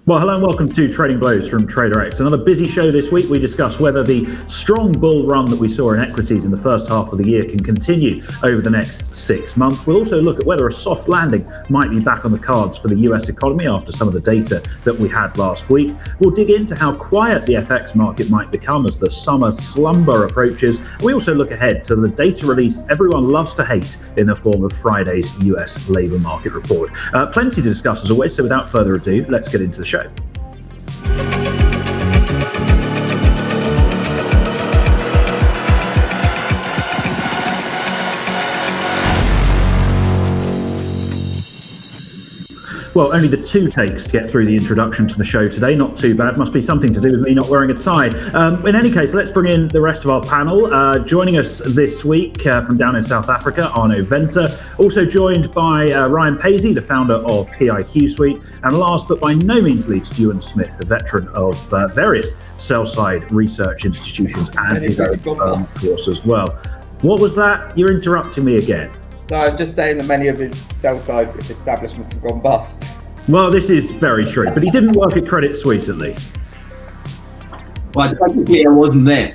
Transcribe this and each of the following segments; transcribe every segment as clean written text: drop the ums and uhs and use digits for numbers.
Well, hello and welcome to Trading Blows from TraderX. Another busy show this week. We discuss whether the strong bull run that we saw in equities in the first half of the year can continue over the next 6 months. We'll also look at whether a soft landing might be back on the cards for the US economy after some of the data that we had last week. We'll dig into how quiet the FX market might become as the summer slumber approaches. We also look ahead to the data release everyone loves to hate in the form of Friday's US labour market report. Plenty to discuss as always, so without further ado, let's get into the show. Well, only the two takes to get through the introduction to the show today. Not too bad. Must be something to do with me not wearing a tie. In any case, let's bring in the rest of our panel. Joining us this week from down in South Africa, Arno Venter. Also joined by Ioan Paisey, the founder of PiQ Suite. And last but by no means least, Ioan Smith, a veteran of various sell-side research institutions and his own firm force as well. What was that? You're interrupting me again. So I was just saying that many of his sell-side establishments have gone bust. Well, this is very true, but he didn't work at Credit Suisse at least. Well, technically I wasn't there.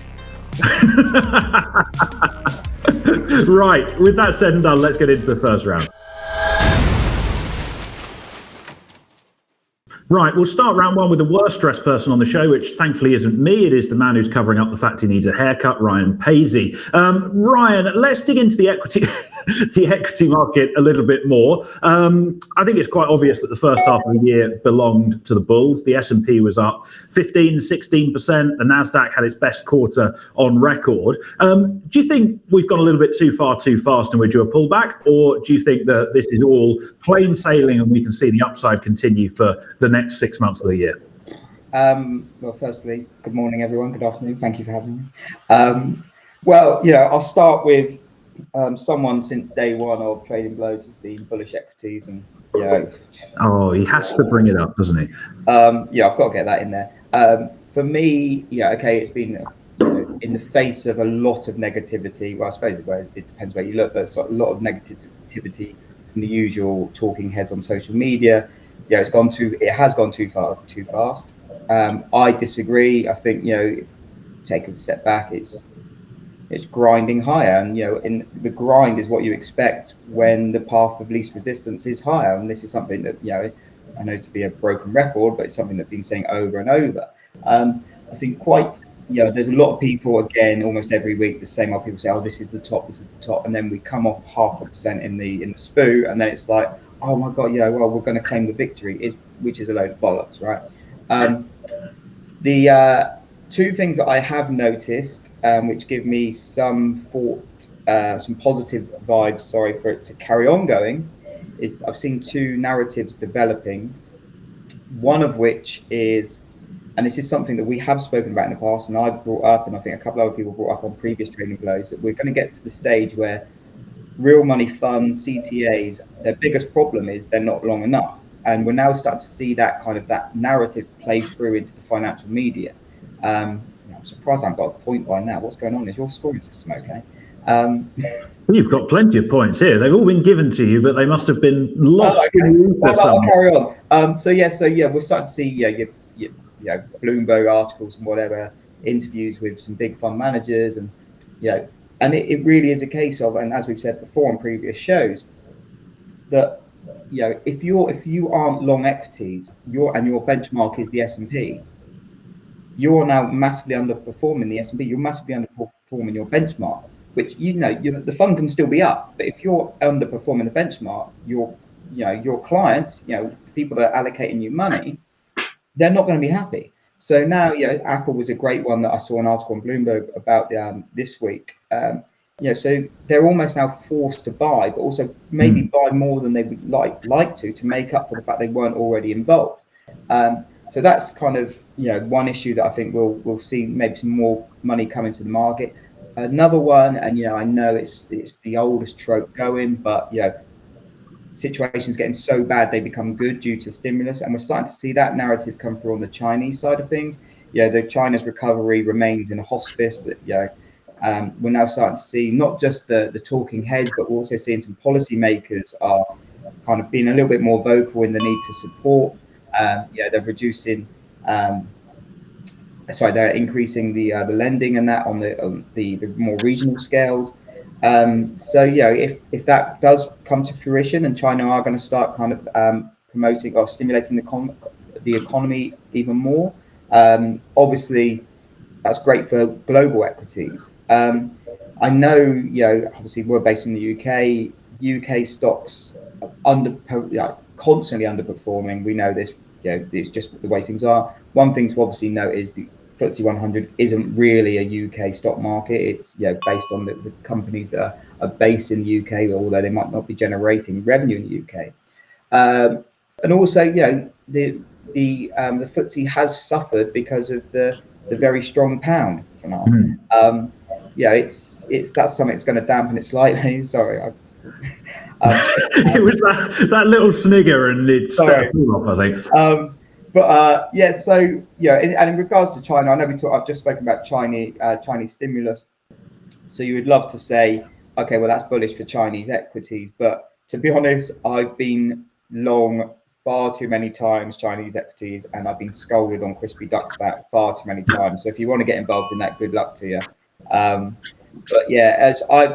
Right, with that said and done, let's get into the first round. Right, we'll start round one with the worst dressed person on the show, which thankfully isn't me. It is the man who's covering up the fact he needs a haircut, Ioan Paisey. Ryan, let's dig into the equity the equity market a little bit more. I think it's quite obvious that the first half of the year belonged to the bulls. The S&P was up 15, 16%. The NASDAQ had its best quarter on record. Do you think we've gone a little bit too far too fast and we're due a pullback? Or do you think that this is all plain sailing and we can see the upside continue for the next 6 months of the year? Well, firstly, good morning, everyone. Good afternoon. Thank you for having me. I'll start with someone since day one of Trading Blows has been bullish equities, and Oh, he has to bring it up, doesn't he? I've got to get that in there. For me, it's been in the face of a lot of negativity. Well, I suppose it depends where you look, but it's a lot of negativity from the usual talking heads on social media. It has gone too fast. I disagree. I think take a step back. It's grinding higher, and in the grind is what you expect when the path of least resistance is higher. And this is something that I know to be a broken record, but it's something that's been saying over and over. I think there's a lot of people, again, almost every week, the same old people say, "Oh, this is the top," and then we come off 0.5% in the SPOO, and then it's like, "Oh my God, we're going to claim the victory," which is a load of bollocks, right? The two things that I have noticed, which give me some positive vibes, for it to carry on going, is I've seen two narratives developing. One of which is, and this is something that we have spoken about in the past, and I've brought up, and I think a couple of other people brought up on previous Trading Blows, that we're going to get to the stage where real money funds, CTAs, their biggest problem is they're not long enough. And we're now starting to see that narrative play through into the financial media. I'm surprised I haven't got a point by now. What's going on? Is your scoring system okay? You've got plenty of points here. They've all been given to you, but they must have been lost. I'll carry on. We're starting to see Bloomberg articles and whatever, interviews with some big fund managers, and and it really is a case of, and as we've said before on previous shows, that if you aren't long equities, your benchmark is the S&P, you're now massively underperforming the S&P. You're massively underperforming your benchmark, which the fund can still be up, but if you're underperforming the benchmark, your clients, people that are allocating you money, they're not going to be happy. So now, Apple was a great one that I saw an article on Bloomberg about this week. So they're almost now forced to buy, but also maybe buy more than they would like to make up for the fact they weren't already involved. So that's kind of one issue that I think we'll see maybe some more money come into the market. Another one, and I know it's the oldest trope going, but situations getting so bad they become good due to stimulus, and we're starting to see that narrative come through on the Chinese side of things. The China's recovery remains in a hospice. We're now starting to see not just the talking heads, but we're also seeing some policymakers are kind of being a little bit more vocal in the need to support They're reducing. They're increasing the lending and that on the more regional scales. If that does come to fruition and China are going to start kind of promoting or stimulating the economy even more, obviously that's great for global equities. I know, obviously we're based in the UK. UK stocks are constantly underperforming. We know this. It's just the way things are. One thing to obviously note is the FTSE 100 isn't really a UK stock market. It's based on the companies that are based in the UK, although they might not be generating revenue in the UK. And also, the FTSE has suffered because of the very strong pound for now. That's something that's going to dampen it slightly. Sorry. It was that little snigger, and it's set off, I think. And in regards to China, I know I've just spoken about Chinese stimulus. So you would love to say, okay, well, that's bullish for Chinese equities. But to be honest, I've been long far too many times Chinese equities, and I've been scolded on crispy duck fat far too many times. So if you want to get involved in that, good luck to you.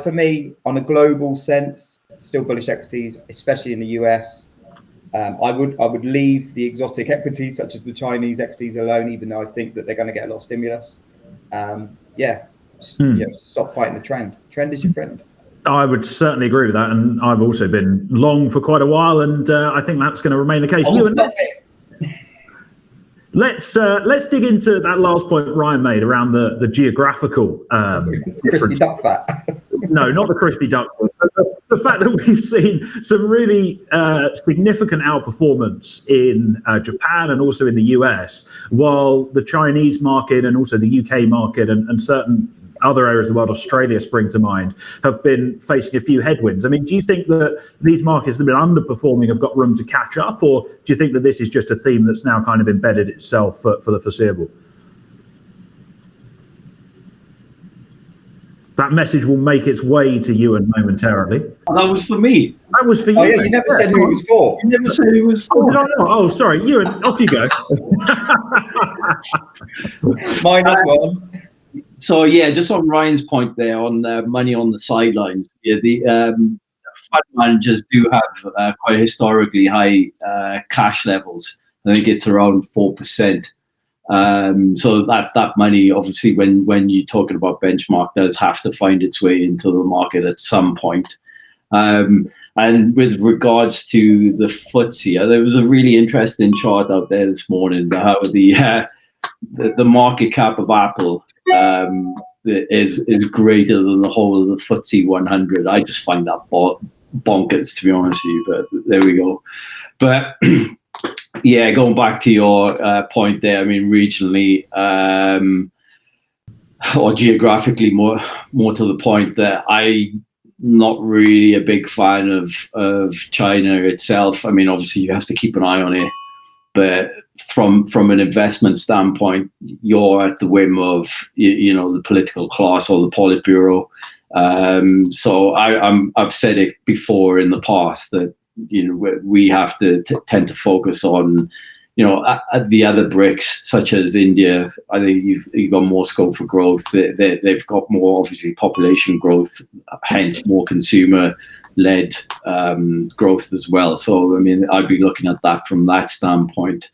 For me, on a global sense, still bullish equities, especially in the US. I would leave the exotic equities such as the Chinese equities alone, even though I think that they're going to get a lot of stimulus. Stop fighting the trend. Trend is your friend. I would certainly agree with that, and I've also been long for quite a while, and I think that's going to remain the case. Let's dig into that last point Ryan made around the geographical crispy duck fat. No, not the crispy duck. The fact that we've seen some really significant outperformance in Japan and also in the US, while the Chinese market and also the UK market and certain other areas of the world, Australia spring to mind, have been facing a few headwinds. I mean, do you think that these markets that have been underperforming have got room to catch up, or do you think that this is just a theme that's now kind of embedded itself for the foreseeable? That message will make its way to Ioan momentarily. That was for me. That was for you. Oh, yeah, you never said who it was for. You never said who it was for. Oh, sorry. Ioan, off you go. -1. So, just on Ryan's point there on money on the sidelines, the fund managers do have quite historically high cash levels. I think it's around 4%. So that money, obviously, when you're talking about benchmark, does have to find its way into the market at some point. And with regards to the FTSE, there was a really interesting chart out there this morning about how the market cap of Apple is greater than the whole of the FTSE 100. I just find that bonkers, to be honest with you. But there we go. But going back to your point there, I mean, regionally or geographically, more to the point, that I'm not really a big fan of China itself. I mean, obviously, you have to keep an eye on it, but from an investment standpoint, you're at the whim of the political class or the Politburo. So I've said it before in the past that we have to tend to focus on at the other BRICS, such as India. I think you've got more scope for growth. They've got more, obviously, population growth, hence more consumer-led growth as well. So I mean, I'd be looking at that from that standpoint.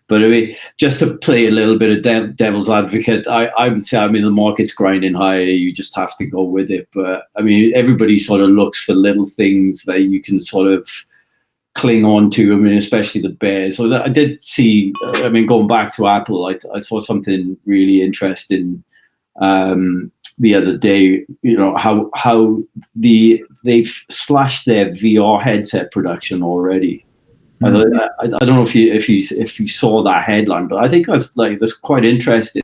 But I mean, just to play a little bit of devil's advocate, I would say, I mean, the market's grinding higher. You just have to go with it. But I mean, everybody sort of looks for little things that you can sort of cling on to. I mean, especially the bears. So I did see, I mean, going back to Apple, I saw something really interesting the other day. How they've slashed their VR headset production already. I don't know if you saw that headline, but I think that's quite interesting.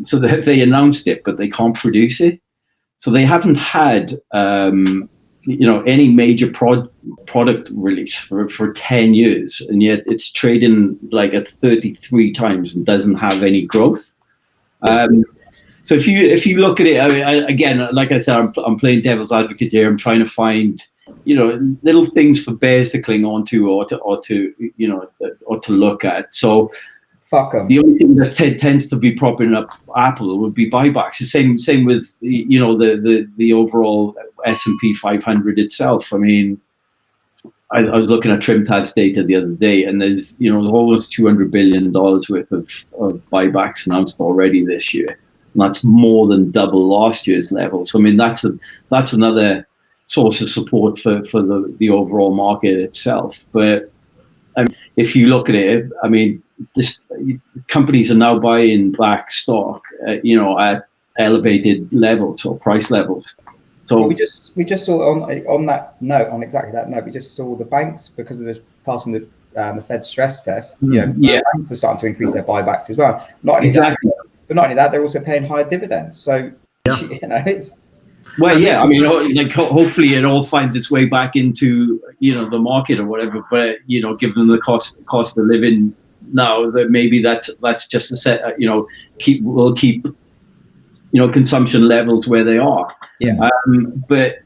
So they announced it, but they can't produce it. So they haven't had any major product release for 10 years, and yet it's trading like at 33 times and doesn't have any growth. So if you look at it, I mean, again, like I said, I'm playing devil's advocate here. I'm trying to find little things for bears to cling on to, or to look at. So fuck them. The only thing that tends to be propping up Apple would be buybacks. The same with the overall S&P 500 itself. I mean, I was looking at Trimtad's data the other day, and there's almost $200 billion worth of buybacks announced already this year, and that's more than double last year's level. So I mean, that's another source of support for the overall market itself. But if you look at it, I mean, companies are now buying back stock, at elevated levels or price levels. So we just saw on that note, on exactly that note, we just saw the banks, because of the passing the Fed stress test. Banks are starting to increase their buybacks as well. Not only exactly, but not only that, they're also paying higher dividends. So it's. Well, yeah, I mean, like hopefully it all finds its way back into the market or whatever. But given the cost of living now, that maybe that's just a set. We'll keep consumption levels where they are. Yeah. But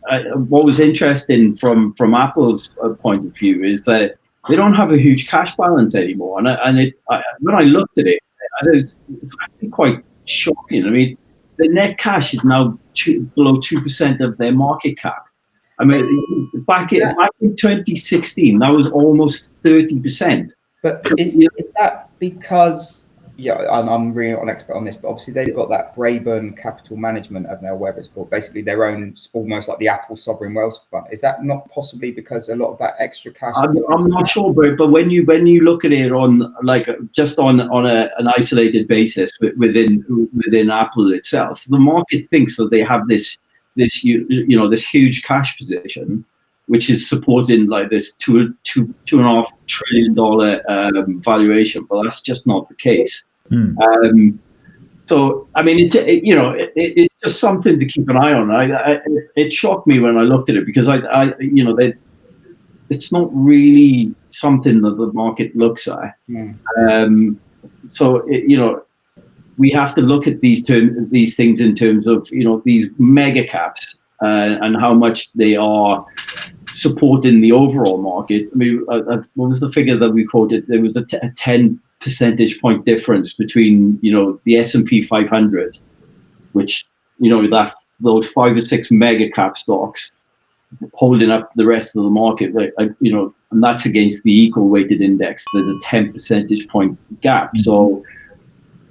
what was interesting from Apple's point of view is that they don't have a huge cash balance anymore. And when I looked at it, it's actually quite shocking. I mean, the net cash is now below 2% of their market cap. I mean, back in 2016, that was almost 30%. But is that because? Yeah, I'm really not an expert on this, but obviously they've got that Braeburn Capital Management, I don't know whatever it's called, basically their own, almost like the Apple Sovereign Wealth Fund. Is that not possibly because a lot of that extra cash? I'm not sure, but when you look at it on just on an isolated basis within Apple itself, the market thinks that they have this huge cash position, which is supporting like this $2.5 trillion valuation, but that's just not the case. So I mean, it's just something to keep an eye on. It shocked me when I looked at it, because it's not really something that the market looks at. So we have to look at these things in terms of these mega caps and how much they are supporting the overall market. I mean, what was the figure that we quoted? There was a 10 percentage point difference between the S&P 500, which those 5 or 6 mega cap stocks holding up the rest of the market, and that's against the equal weighted index. There's a 10 percentage point gap. So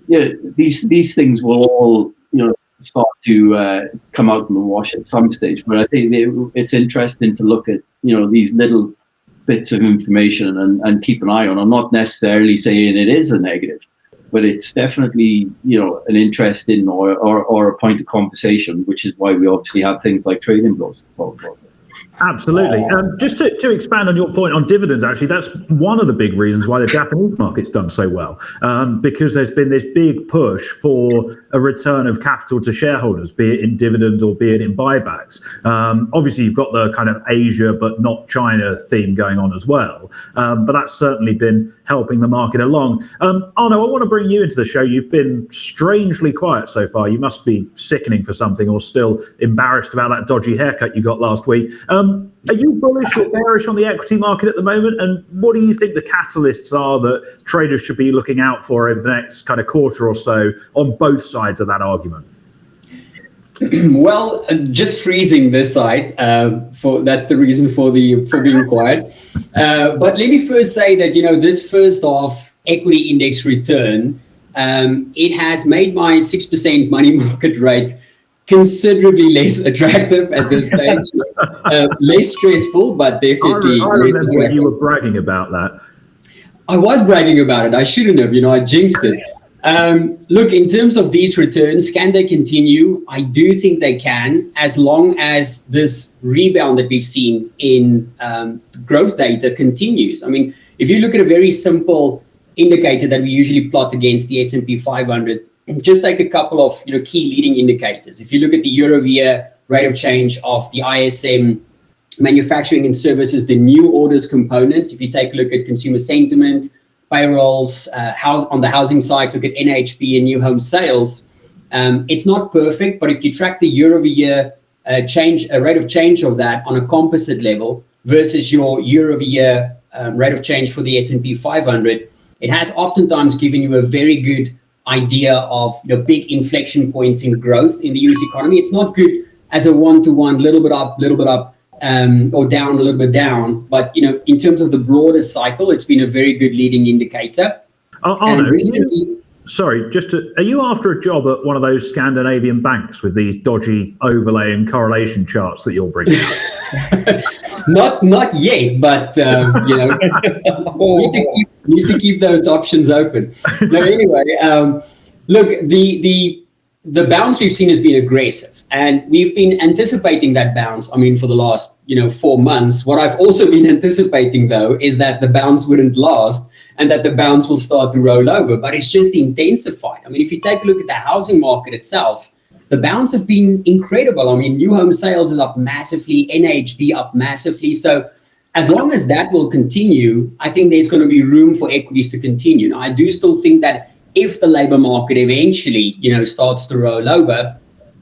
these things will all start to come out in the wash at some stage. But I think it's interesting to look at these little bits of information and keep an eye on. I'm not necessarily saying it is a negative, but it's definitely an interesting or a point of conversation, which is why we obviously have things like trading blows to talk about. Absolutely. Just to expand on your point on dividends, actually, that's one of the big reasons why the Japanese market's done so well, because there's been this big push for a return of capital to shareholders, be it in dividends or be it in buybacks. Obviously, you've got the kind of Asia but not China theme going on as well, but that's certainly been helping the market along. Arno, I want to bring you into the show. You've been strangely quiet so far. You must be sickening for something or still embarrassed about that dodgy haircut you got last week. Are you bullish or bearish on the equity market at the moment? And what do you think the catalysts are that traders should be looking out for over the next kind of quarter or so on both sides of that argument? Well, just freezing this side. That's the reason for being quiet. But let me first say that this first half equity index return, it has made my 6% money market rate considerably less attractive at this stage. Less stressful, but definitely I less remember attractive. you were bragging about that. I was bragging about it. I shouldn't have, I jinxed it. Look, in terms of these returns, can they continue? I do think they can, as long as this rebound that we've seen in growth data continues. I mean, if you look at a very simple indicator that we usually plot against the S&P 500, just take a couple of key leading indicators. If you look at the year-over-year rate of change of the ISM manufacturing and services, the new orders components, if you take a look at consumer sentiment, payrolls, on the housing side, look at NHP and new home sales. It's not perfect, but if you track the year-over-year rate of change of that on a composite level versus your year-over-year rate of change for the S&P 500, it has oftentimes given you a very good idea of big inflection points in growth in the US economy. It's not good as a one-to-one, little bit up, or down, a little bit down. But in terms of the broader cycle, it's been a very good leading indicator. Arno, are you after a job at one of those Scandinavian banks with these dodgy overlay and correlation charts that you're bringing out? Not yet, but need to keep those options open. No, anyway, look, the bounce we've seen has been aggressive, and we've been anticipating that bounce. I mean, for the last 4 months. What I've also been anticipating, though, is that the bounce wouldn't last and that the bounce will start to roll over. But it's just intensified. I mean, if you take a look at the housing market itself, the bounce have been incredible. I mean, new home sales is up massively, NHP up massively. So as long as that will continue, I think there's going to be room for equities to continue. Now, I do still think that if the labor market eventually, starts to roll over,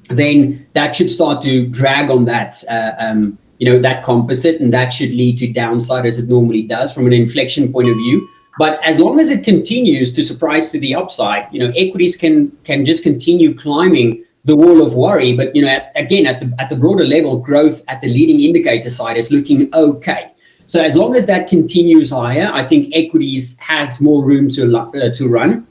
then that should start to drag on that, that composite, and that should lead to downside as it normally does from an inflection point of view. But as long as it continues to surprise to the upside, equities can just continue climbing the wall of worry. But again, at the broader level, growth at the leading indicator side is looking okay. So as long as that continues higher, I think equities has more room to run.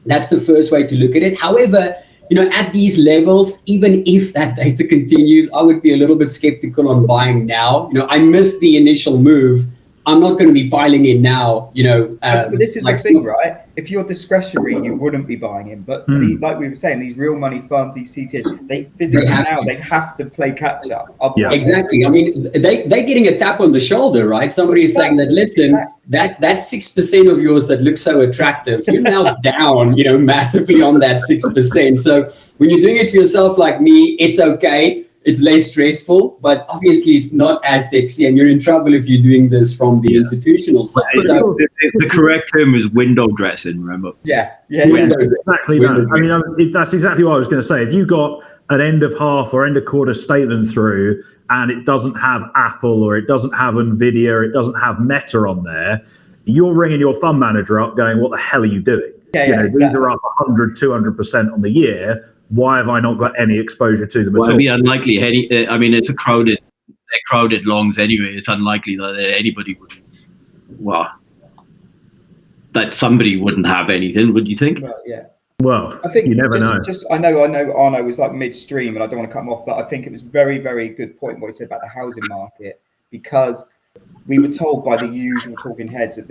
That's the first way to look at it. However, at these levels, even if that data continues, I would be a little bit skeptical on buying now. I missed the initial move. I'm not going to be piling in now, but this is the thing, right? If you're discretionary, you wouldn't be buying in. But like we were saying, these real money funds, these CTs, they physically they have to play catch up. Yeah, exactly. I mean, they're getting a tap on the shoulder, right? Somebody is saying that, listen, that 6% of yours that looks so attractive, you're now down, massively on that 6%. So when you're doing it for yourself like me, it's okay. It's less stressful, but obviously it's not as sexy, and you're in trouble if you're doing this from the institutional side. So the correct term is window dressing, remember? Yeah. Exactly that. I mean, that's exactly what I was going to say. If you got an end of half or end of quarter statement through, and it doesn't have Apple or it doesn't have Nvidia, or it doesn't have Meta on there, you're ringing your fund manager up going, what the hell are you doing? These are up 100, 200% on the year. Why have I not got any exposure to them at all? It'd be unlikely. It's they're crowded longs anyway. It's unlikely that anybody would, that somebody wouldn't have anything, would you think? Well, I think you never know. I know Arno was like midstream, and I don't want to cut him off, but I think it was very, very good point what he said about the housing market, because we were told by the usual talking heads that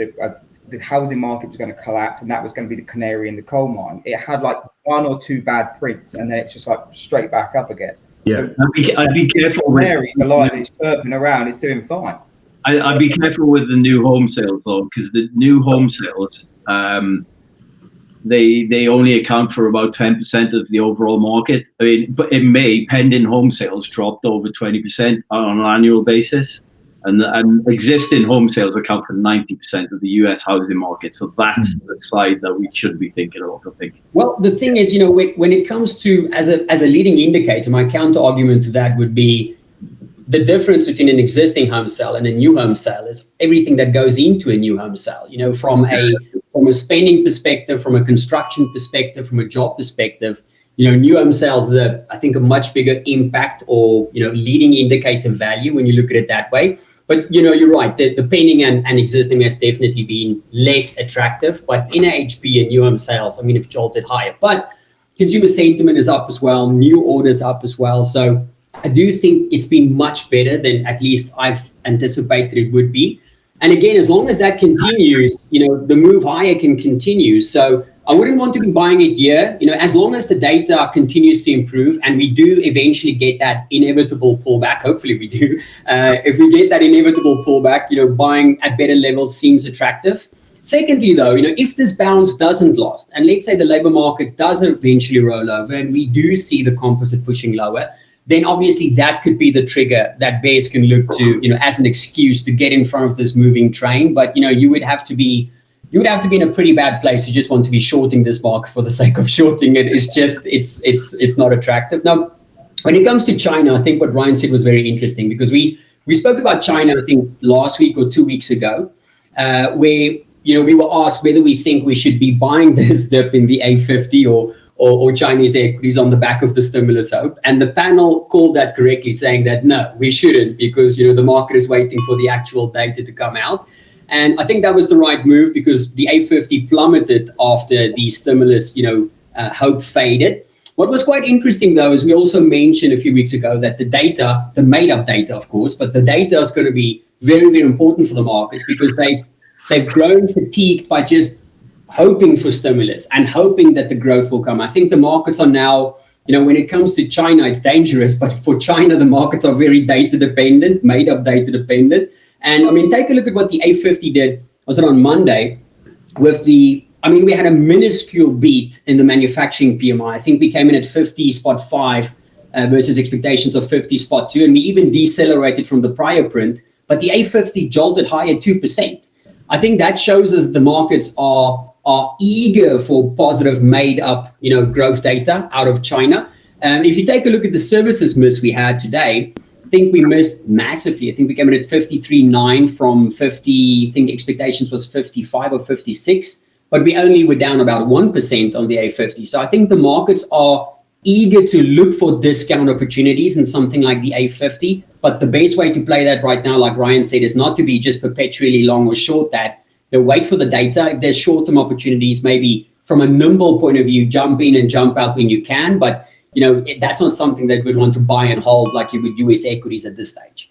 the housing market was going to collapse, and that was going to be the canary in the coal mine. It had like 1 or 2 bad prints, and then it's just like straight back up again. Yeah, so I'd be careful. Canary's alive, it's chirping around, it's doing fine. I'd be careful with the new home sales though, because the new home sales, they only account for about 10% of the overall market. I mean, but in May, pending home sales dropped over 20% on an annual basis. And existing home sales account for 90% of the US housing market. So that's the side that we should be thinking of, I think. Well, the thing is, when it comes to, as a leading indicator, my counter argument to that would be the difference between an existing home sale and a new home sale is everything that goes into a new home sale, from a spending perspective, from a construction perspective, from a job perspective. New home sales is, I think, a much bigger impact or, leading indicator value when you look at it that way. But, you're right, the pending and existing has definitely been less attractive. But NHP and new home sales, have jolted higher. But consumer sentiment is up as well, new orders up as well. So I do think it's been much better than at least I've anticipated it would be. And again, as long as that continues, the move higher can continue. So I wouldn't want to be buying it here, as long as the data continues to improve and we do eventually get that inevitable pullback. Hopefully we do. If we get that inevitable pullback, buying at better levels seems attractive. Secondly, though, if this bounce doesn't last, and let's say the labor market does eventually roll over and we do see the composite pushing lower, then obviously that could be the trigger that bears can look to, as an excuse to get in front of this moving train. But, you would have to be in a pretty bad place to just want to be shorting this market for the sake of shorting it. It's just, it's not attractive. Now, When it comes to China, I think what Ryan said was very interesting, because we spoke about China, I think, last week or 2 weeks ago, where we were asked whether we think we should be buying this dip in the A50 or Chinese equities on the back of the stimulus hope. And the panel called that correctly, saying that no, we shouldn't, because the market is waiting for the actual data to come out. And I think that was the right move, because the A50 plummeted after the stimulus, hope faded. What was quite interesting, though, is we also mentioned a few weeks ago that the data, the made-up data, of course, but the data is going to be very, very important for the markets, because they've grown fatigued by just hoping for stimulus and hoping that the growth will come. I think the markets are now, when it comes to China, it's dangerous, but for China, the markets are very data dependent, made-up data dependent. And I mean, take a look at what the A50 did, was it on Monday, with we had a minuscule beat in the manufacturing PMI. I think we came in at 50.5 versus expectations of 50.2, and we even decelerated from the prior print, but the A50 jolted higher 2%. I think that shows us the markets are eager for positive made-up, growth data out of China. If you take a look at the services miss we had today, I think we missed massively. I think we came in at 53.9 from 50. I think expectations was 55 or 56, but we only were down about 1% on the A50. So I think the markets are eager to look for discount opportunities in something like the A50. But the best way to play that right now, like Ryan said, is not to be just perpetually long or short that. Wait for the data. If there's short-term opportunities, maybe from a nimble point of view, jump in and jump out when you can. But that's not something that we'd want to buy and hold like you would US equities at this stage.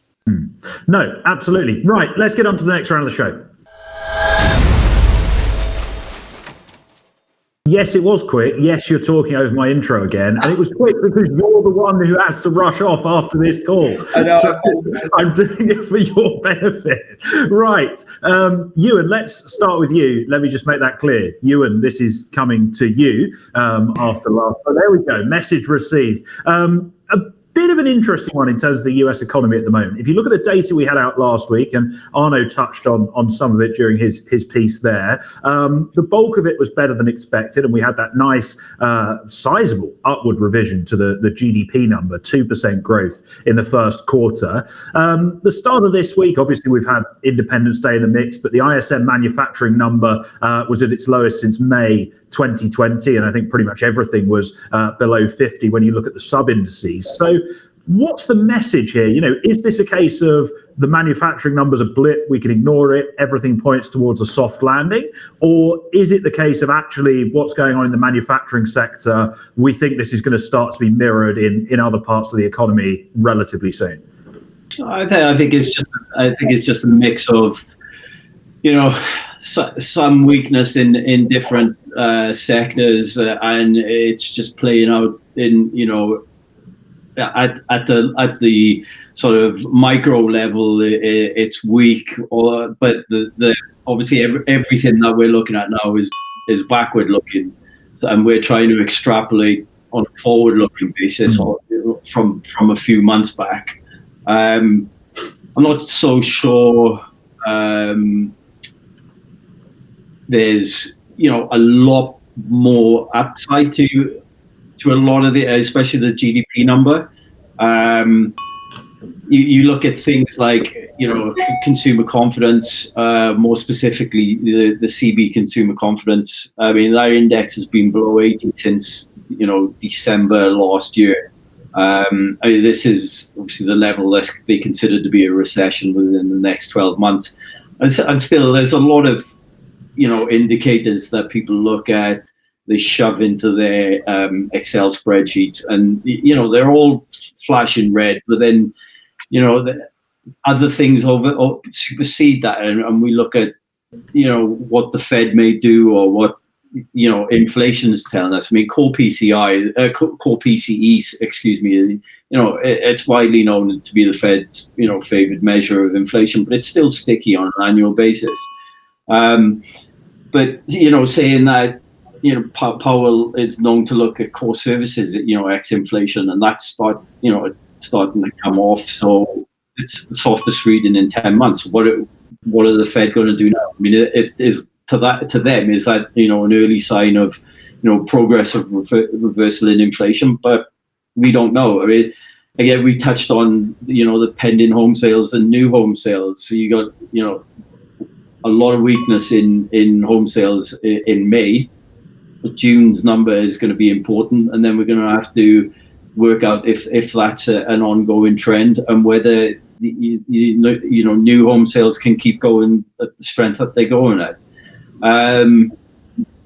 No, absolutely. Right, let's get on to the next round of the show. Yes, it was quick. Yes, you're talking over my intro again. And it was quick because you're the one who has to rush off after this call. So I'm doing it for your benefit. Right. Ioan, let's start with you. Let me just make that clear. Ioan, this is coming to you after last. Oh, there we go. Message received. A bit of an interesting one in terms of the US economy at the moment. If you look at the data we had out last week, and Arno touched on some of it during his piece there, the bulk of it was better than expected, and we had that nice sizable upward revision to the GDP number, 2% growth in the first quarter. The start of this week, obviously we've had Independence Day in the mix, but the ISM manufacturing number was at its lowest since May 2020, and I think pretty much everything was below 50 when you look at the sub-indices. So what's the message here? Is this a case of the manufacturing numbers a blip, we can ignore it, everything points towards a soft landing? Or is it the case of actually what's going on in the manufacturing sector, we think this is going to start to be mirrored in other parts of the economy relatively soon? I think it's just a mix of, some weakness in different sectors, and it's just playing out in at the sort of micro level. It's weak, but the obviously everything that we're looking at now is backward looking, and we're trying to extrapolate on a forward looking basis from a few months back. I'm not so sure. There's a lot more upside to a lot of especially the GDP number. You look at things like consumer confidence, more specifically the CB consumer confidence. I mean, that index has been below 80 since December last year. This is obviously the level that they consider to be a recession within the next 12 months, and still there's a lot of indicators that people look at, they shove into their Excel spreadsheets, and they're all flashing red, but then the other things supersede that, and we look at what the Fed may do, or what inflation is telling us. I mean, core PCE, excuse me, it's widely known to be the Fed's favored measure of inflation, but it's still sticky on an annual basis. But saying that, Powell is known to look at core services, ex inflation, and that's starting to come off. So it's the softest reading in 10 months. What are the Fed going to do now? I mean, it is to them is that an early sign of progressive reversal in inflation, but we don't know. I mean, again, we touched on, the pending home sales and new home sales. So you got, a lot of weakness in home sales in May. June's number is going to be important, and then we're going to have to work out if that's an ongoing trend, and whether new home sales can keep going at the strength that they're going at.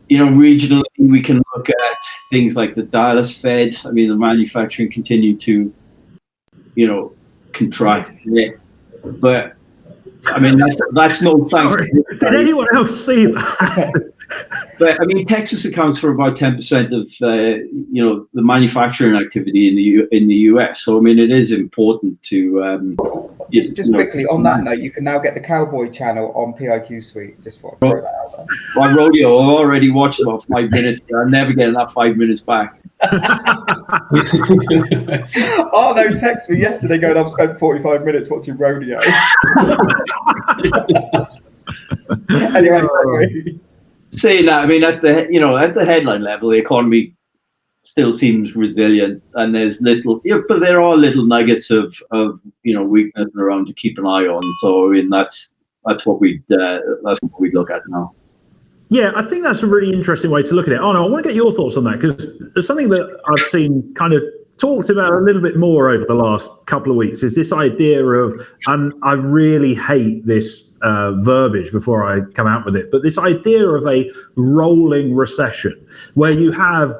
Regionally, we can look at things like the Dallas Fed. I mean, the manufacturing continued to, contract. But I mean, that's no thanks. Did anyone else see that? But I mean, Texas accounts for about 10% of the manufacturing activity in the US. So I mean, it is important to just quickly on that note, you can now get the Cowboy channel on PiQ Suite. Just for throw that out there. My rodeo, I've already watched about 5 minutes. I'm never getting that 5 minutes back. Arno texted me yesterday going, I've spent 45 minutes watching rodeo. Anyway, sorry. Saying that, I mean, at the headline level, the economy still seems resilient, and there's but there are little nuggets of weakness around to keep an eye on. So I mean, that's what we'd look at now. Yeah, I think that's a really interesting way to look at it. Arno, I want to get your thoughts on that, because there's something that I've seen kind of talked about a little bit more over the last couple of weeks, is this idea of, and I really hate this verbiage before I come out with it, but this idea of a rolling recession, where you have,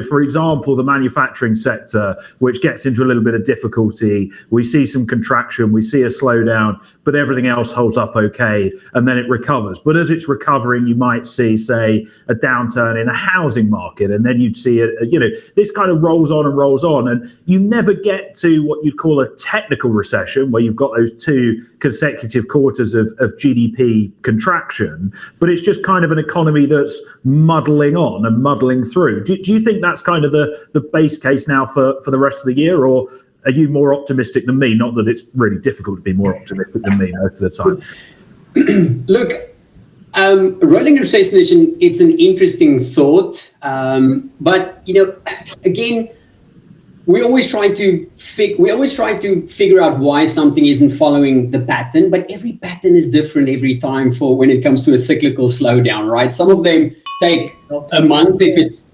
for example, the manufacturing sector, which gets into a little bit of difficulty. We see some contraction, we see a slowdown, but everything else holds up okay, and then it recovers. But as it's recovering, you might see, say, a downturn in a housing market, and then you'd see this kind of rolls on, and you never get to what you'd call a technical recession, where you've got those 2 consecutive quarters of GDP contraction, but it's just kind of an economy that's muddling on and muddling through. Do you think that's kind of the base case now for the rest of the year, or are you more optimistic than me? Not that it's really difficult to be more optimistic than me most of the time. Look, rolling recession, it's an interesting thought, but again, we always try to figure out why something isn't following the pattern, but every pattern is different every time for when it comes to a cyclical slowdown, right? Some of them take a month if it's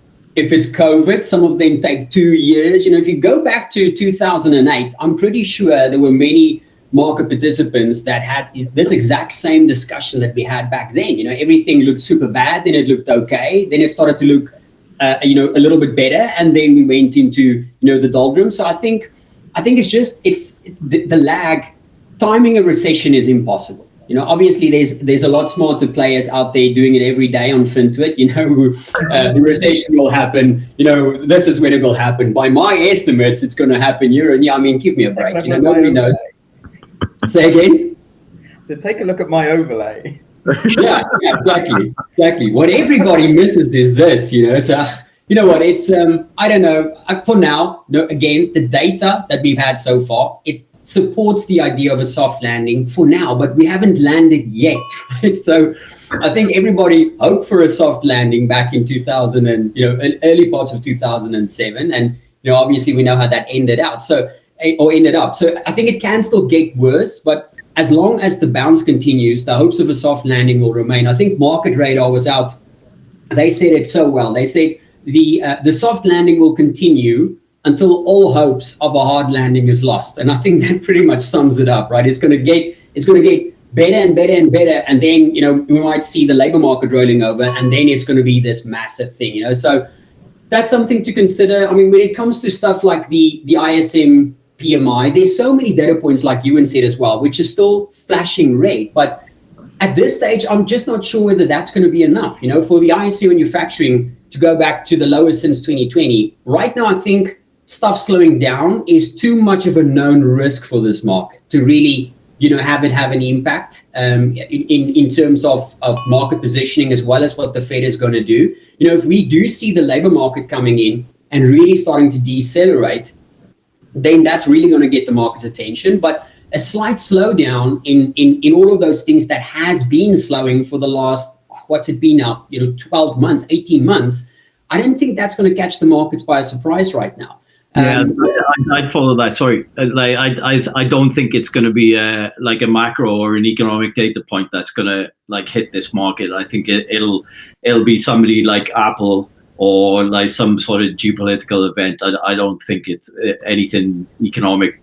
COVID. Some of them take 2 years. If you go back to 2008, I'm pretty sure there were many market participants that had this exact same discussion that we had back then. Everything looked super bad, then it looked okay, then it started to look a little bit better, and then we went into the doldrums. So I think it's the lag. Timing a recession is impossible. Obviously there's a lot smarter players out there doing it every day on FinTwit. The recession will happen. This is when it will happen. By my estimates, it's going to happen year on year. I mean, give me a break. Nobody knows. Say again. So take a look at my overlay. yeah, exactly. What everybody misses is this, So you know what? It's I don't know. For now, again, the data that we've had so far, it supports the idea of a soft landing for now, but we haven't landed yet, right? So I think everybody hoped for a soft landing back in 2000 and early parts of 2007, and obviously we know how that ended up. So I think it can still get worse, but as long as the bounce continues, the hopes of a soft landing will remain. I think Market Radar was out. They said it so well. They said the soft landing will continue until all hopes of a hard landing is lost. And I think that pretty much sums it up, right? It's going to get better and better and better. And then, we might see the labor market rolling over, and then it's going to be this massive thing, So that's something to consider. I mean, when it comes to stuff like the ISM PMI, there's so many data points, like Ioan said as well, which is still flashing red. But at this stage, I'm just not sure whether that's going to be enough, for the ISM manufacturing to go back to the lowest since 2020. Right now, I think stuff slowing down is too much of a known risk for this market to really, have an impact in terms of market positioning, as well as what the Fed is going to do. If we do see the labor market coming in and really starting to decelerate, then that's really going to get the market's attention. But a slight slowdown in all of those things that has been slowing for the last, what's it been now, 12 months, 18 months, I don't think that's going to catch the markets by surprise right now. Yeah, I'd follow that. Sorry, I don't think it's going to be like a macro or an economic data point that's going to like hit this market. I think it'll be somebody like Apple or like some sort of geopolitical event. I don't think it's anything economic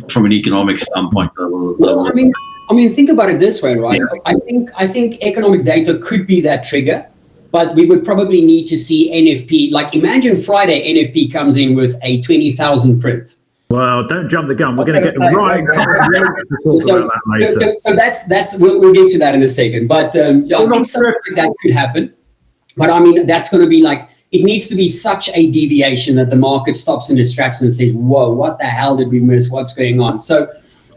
from an economic standpoint. Well, I mean, think about it this way, right? Yeah. I think economic data could be that trigger. But we would probably need to see NFP. Like, imagine Friday NFP comes in with a 20,000 print. Well, don't jump the gun. We're going to get Ryan to talk about that later. So that's we'll get to that in a second. But I think something like that could happen. But I mean, that's going to be like, it needs to be such a deviation that the market stops and distracts and says, whoa, what the hell did we miss? What's going on? So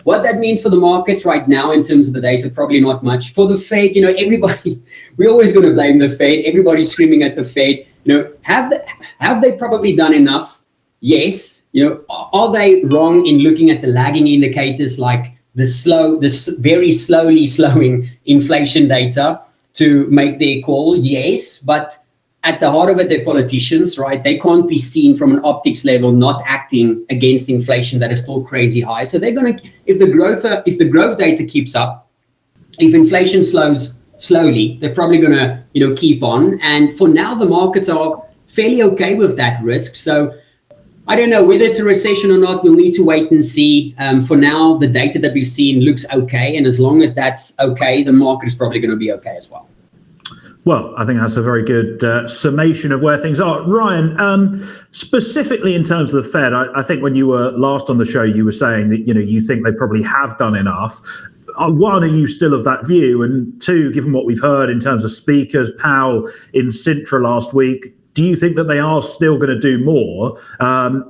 what that means for the markets right now in terms of the data, probably not much. For the Fed, everybody, we're always going to blame the Fed. Everybody's screaming at the Fed. Have they probably done enough? Yes. Are they wrong in looking at the lagging indicators like this very slowly slowing inflation data to make their call? Yes, but at the heart of it, they're politicians, right? They can't be seen from an optics level not acting against inflation that is still crazy high. So they're going to, if the growth data keeps up, if inflation slows slowly, they're probably going to, keep on. And for now, the markets are fairly okay with that risk. So I don't know whether it's a recession or not. We'll need to wait and see. For now, the data that we've seen looks okay. And as long as that's okay, the market is probably going to be okay as well. Well, I think that's a very good summation of where things are. Ryan, specifically in terms of the Fed, I think when you were last on the show, you were saying that, you think they probably have done enough. One, are you still of that view? And two, given what we've heard in terms of speakers, Powell in Sintra last week, do you think that they are still going to do more,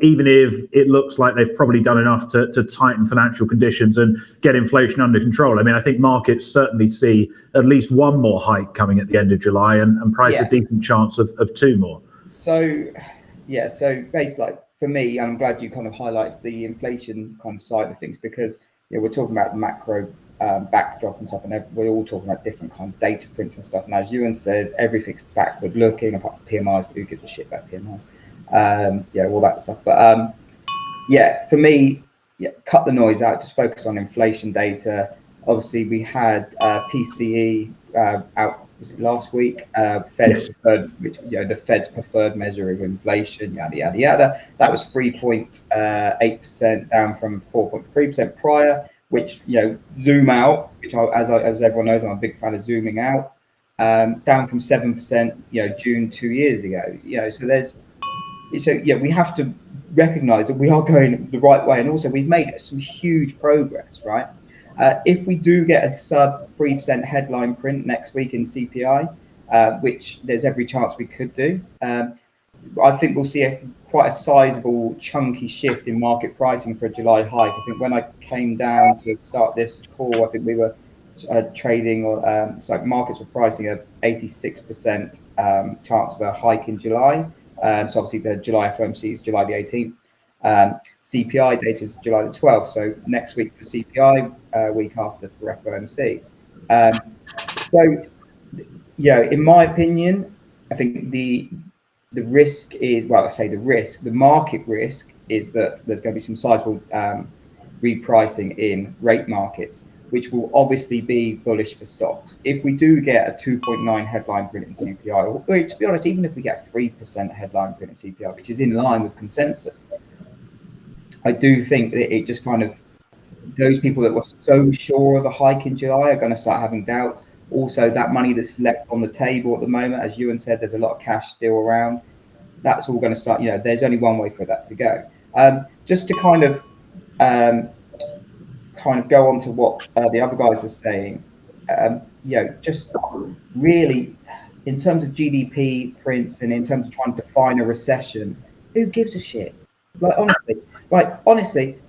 even if it looks like they've probably done enough to tighten financial conditions and get inflation under control? I mean, I think markets certainly see at least one more hike coming at the end of July and price a decent chance of two more. So basically, like, for me, I'm glad you kind of highlight the inflation kind of side of things, because we're talking about the macro backdrop and stuff, and we're all talking about different kind of data prints and stuff. And as Ioan said, everything's backward looking, apart from PMIs, but who gives a shit about PMIs? All that stuff. But for me, cut the noise out, just focus on inflation data. Obviously, we had PCE out, was it last week? Fed's preferred, which the Fed's preferred measure of inflation, yada yada yada. That was 3.8%, down from 4.3% prior. Which zoom out, which as everyone knows, I'm a big fan of zooming out, down from 7%, June 2 years ago. We have to recognise that we are going the right way, and also we've made some huge progress, right? If we do get a sub 3% headline print next week in CPI, which there's every chance we could do, I think we'll see quite a sizable chunky shift in market pricing for a July hike. I think when I came down to start this call, I think we were trading, or markets were pricing a 86% chance of a hike in July. So obviously the July FOMC is July the 18th. CPI data is July the 12th. So next week for CPI, week after for FOMC. In my opinion, I think the risk is, the market risk is that there's going to be some sizable repricing in rate markets, which will obviously be bullish for stocks. If we do get a 2.9 headline print in CPI, or to be honest, even if we get 3% headline print in CPI, which is in line with consensus, I do think that it just kind of, those people that were so sure of a hike in July are going to start having doubts. Also, that money that's left on the table at the moment, as Ioan said, there's a lot of cash still around. That's all going to start, there's only one way for that to go. Just to kind of go on to what the other guys were saying, just really in terms of GDP prints and in terms of trying to define a recession, who gives a shit? Honestly,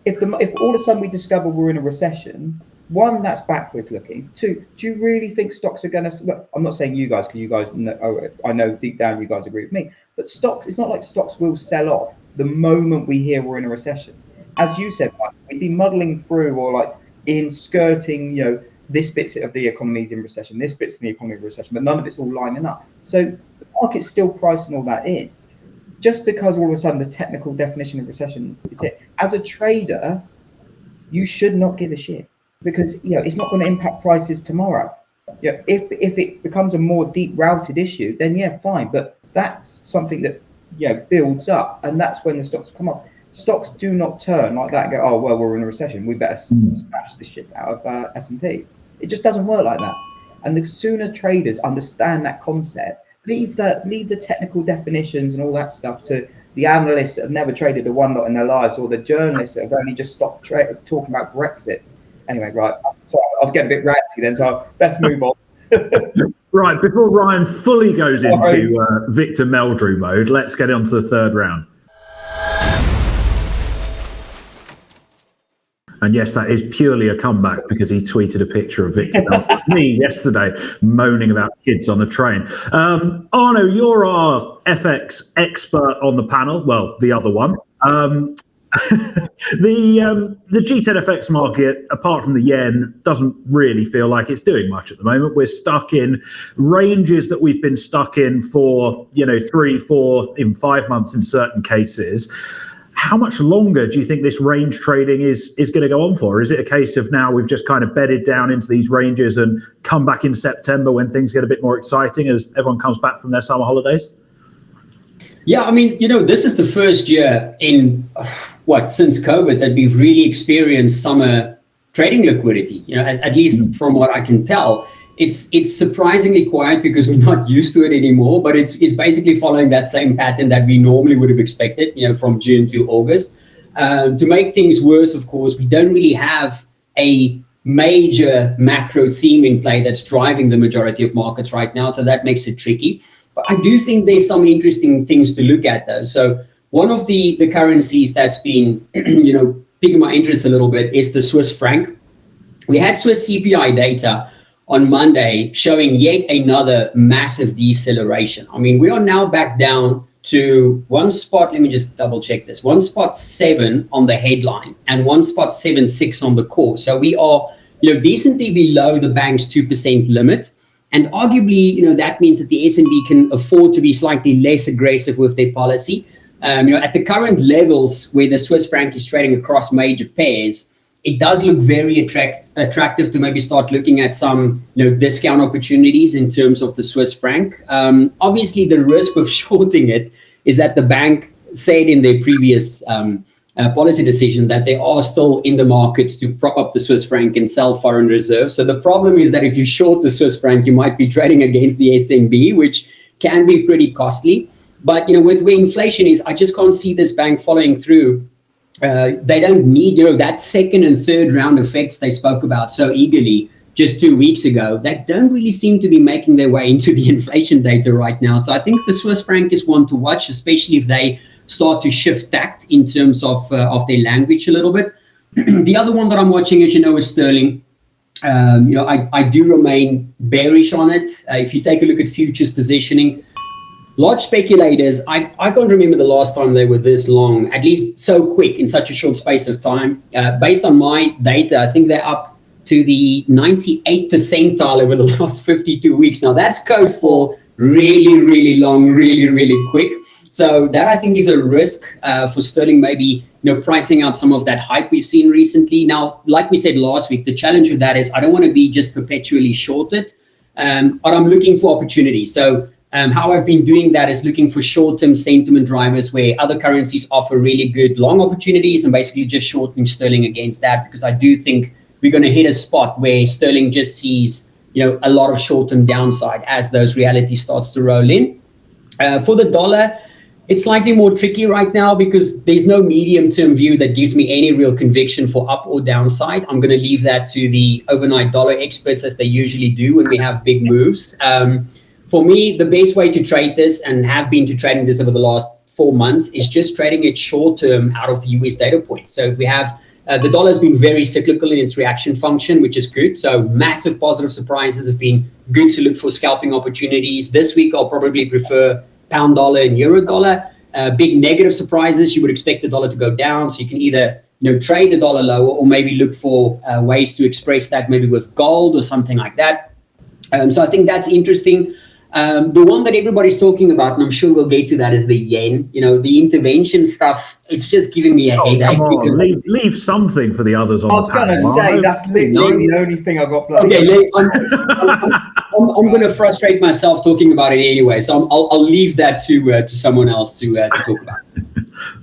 if all of a sudden we discover we're in a recession, one, that's backwards looking. Two, do you really think stocks are going to? Look, I'm not saying you guys, because you guys know, I know deep down you guys agree with me. But stocks, it's not like stocks will sell off the moment we hear we're in a recession. As you said, we'd be muddling through, or skirting, this bit of the economy is in recession, this bit's in the economy in recession, but none of it's all lining up. So the market's still pricing all that in. just because all of a sudden the technical definition of recession is it. As a trader, you should not give a shit, because it's not going to impact prices tomorrow. If it becomes a more deep-routed issue, then yeah, fine. But that's something that builds up, and that's when the stocks come up. Stocks do not turn like that and go, oh well, we're in a recession, we better smash the shit out of S&P. It just doesn't work like that. And the sooner traders understand that concept, leave the technical definitions and all that stuff to the analysts that have never traded a one lot in their lives, or the journalists that have only just stopped talking about Brexit. Anyway, right. So I'll get a bit ranty then, so let's move on. Right, before Ryan fully goes into Victor Meldrew mode, let's get on to the third round. And yes, that is purely a comeback because he tweeted a picture of Victor me yesterday moaning about kids on the train. Arno, you're our FX expert on the panel. Well, the other one. The G10FX market, apart from the yen, doesn't really feel like it's doing much at the moment. We're stuck in ranges that we've been stuck in for 3, 4, even 5 months in certain cases. How much longer do you think this range trading is going to go on for? Is it a case of now we've just kind of bedded down into these ranges and come back in September when things get a bit more exciting as everyone comes back from their summer holidays? Yeah, I mean, this is the first year in since COVID that we've really experienced summer trading liquidity. At least from what I can tell. It's surprisingly quiet because we're not used to it anymore, but it's basically following that same pattern that we normally would have expected, from June to August. To make things worse, of course, we don't really have a major macro theme in play that's driving the majority of markets right now, so that makes it tricky. But I do think there's some interesting things to look at, though. So one of the currencies that's been, piquing my interest a little bit is the Swiss franc. We had Swiss CPI data on Monday showing yet another massive deceleration. I mean, we are now back down to one spot. Let me just double check this. 1.7 on the headline and 1.76 on the core. So we are, decently below the bank's 2% limit. And arguably, that means that the S&B can afford to be slightly less aggressive with their policy. At the current levels where the Swiss franc is trading across major pairs, it does look very attractive to maybe start looking at some discount opportunities in terms of the Swiss franc. Obviously, the risk of shorting it is that the bank said in their previous policy decision that they are still in the market to prop up the Swiss franc and sell foreign reserves. So the problem is that if you short the Swiss franc, you might be trading against the SNB, which can be pretty costly. But with where inflation is, I just can't see this bank following through. They don't need, that second and third round effects they spoke about so eagerly just 2 weeks ago, that don't really seem to be making their way into the inflation data right now. So I think the Swiss franc is one to watch, especially if they start to shift tact in terms of their language a little bit. The other one that I'm watching, as is sterling. I do remain bearish on it. If you take a look at futures positioning, large speculators, I can't remember the last time they were this long, at least so quick in such a short space of time. Based on my data, I think they're up to the 98th percentile over the last 52 weeks. Now that's code for really, really long, really, really quick. So that I think is a risk for sterling, maybe pricing out some of that hype we've seen recently. Now, like we said last week, the challenge with that is I don't want to be just perpetually shorted, but I'm looking for opportunities. So how I've been doing that is looking for short-term sentiment drivers where other currencies offer really good long opportunities and basically just shortening sterling against that, because I do think we're going to hit a spot where sterling just sees a lot of short-term downside as those reality starts to roll in. For the dollar, it's slightly more tricky right now because there's no medium-term view that gives me any real conviction for up or downside. I'm going to leave that to the overnight dollar experts, as they usually do when we have big moves. For me, the best way to trade this, and have been to trading this over the last 4 months, is just trading it short term out of the US data point. So we have the dollar has been very cyclical in its reaction function, which is good. So massive positive surprises have been good to look for scalping opportunities. This week, I'll probably prefer pound dollar and euro dollar. Big negative surprises, you would expect the dollar to go down. So you can either trade the dollar lower or maybe look for ways to express that maybe with gold or something like that. So I think that's interesting. The one that everybody's talking about, and I'm sure we'll get to that, is the yen. You know, the intervention stuff, it's just giving me a headache. Come on, because leave something for the others on I was the going to panel. say, that's literally the only thing I got bloody. Okay, I'm going to frustrate myself talking about it anyway, so I'll leave that to someone else to talk about.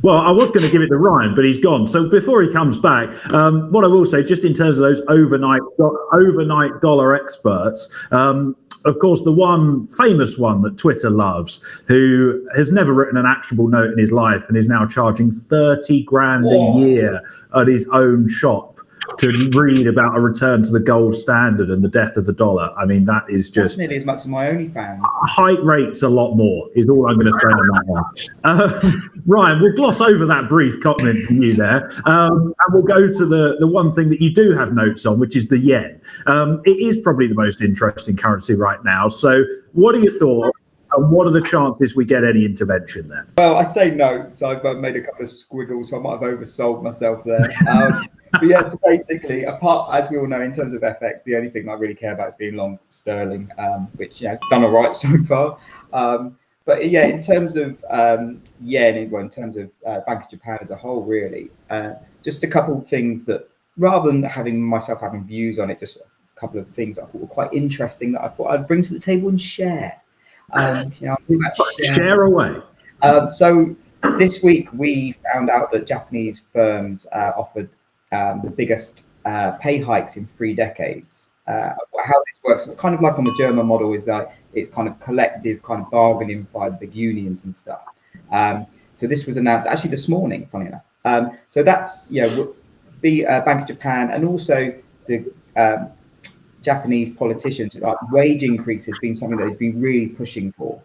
Well, I was going to give it to Ryan, but he's gone. So before he comes back, what I will say, just in terms of those overnight dollar experts, of course, the one famous one that Twitter loves, who has never written an actionable note in his life and is now charging 30 grand a year at his own shop to read about a return to the gold standard and the death of the dollar. I mean, that is just... That's nearly as much as my OnlyFans. Height rates a lot more, is all I'm going to say on that one. Ryan, we'll gloss over that brief comment from you there, and we'll go to the one thing that you do have notes on, which is the yen. It is probably the most interesting currency right now. So what are your thoughts, and what are the chances we get any intervention there? Well, I say notes. I've made a couple of squiggles, so I might have oversold myself there. But yeah, so basically, apart, as we all know, in terms of FX, the only thing I really care about is being long sterling, which, done all right so far. But yeah, in terms of yen, well, in terms of Bank of Japan as a whole, really, just a couple of things that, rather than having views on it, just a couple of things I thought were quite interesting that I thought I'd bring to the table and share. Share away. So this week we found out that Japanese firms offered the biggest pay hikes in 3 decades. How this works, kind of like on the German model, is that it's kind of collective kind of bargaining by the big unions and stuff. So this was announced actually this morning, funny enough. So that's the Bank of Japan, and also the Japanese politicians. Wage increase has been something that they've been really pushing for.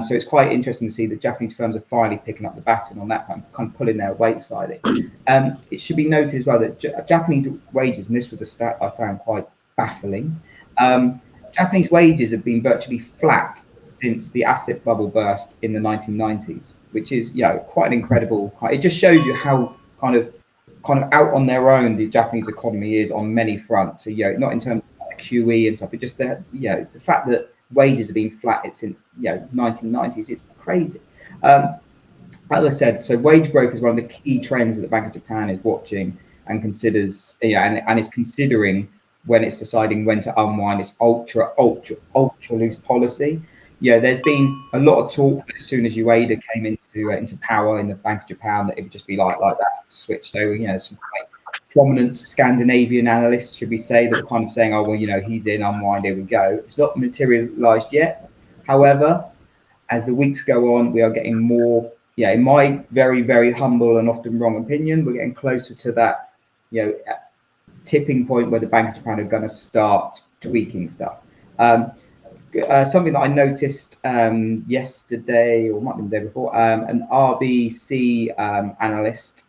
So it's quite interesting to see that Japanese firms are finally picking up the baton on that, kind of pulling their weight slightly. It should be noted as well that Japanese wages, and this was a stat I found quite baffling, Japanese wages have been virtually flat since the asset bubble burst in the 1990s, which is quite an incredible. It just shows you how kind of out on their own the Japanese economy is on many fronts. So not in terms of QE and stuff, but just the fact that wages have been flat since 1990s. It's crazy. As I said, so wage growth is one of the key trends that the Bank of Japan is watching and considers, and is considering when it's deciding when to unwind its ultra loose policy. There's been a lot of talk that as soon as Ueda came into power in the Bank of Japan, that it would just be like that, switched over. Some quite prominent Scandinavian analysts, should we say, that are kind of saying, oh well, he's in, unwind, here we go. It's not materialized yet. However, as the weeks go on, we are getting more. In my very, very humble and often wrong opinion, we're getting closer to that, tipping point where the Bank of Japan are going to start tweaking stuff. Something that I noticed yesterday, or might be the day before, an RBC analyst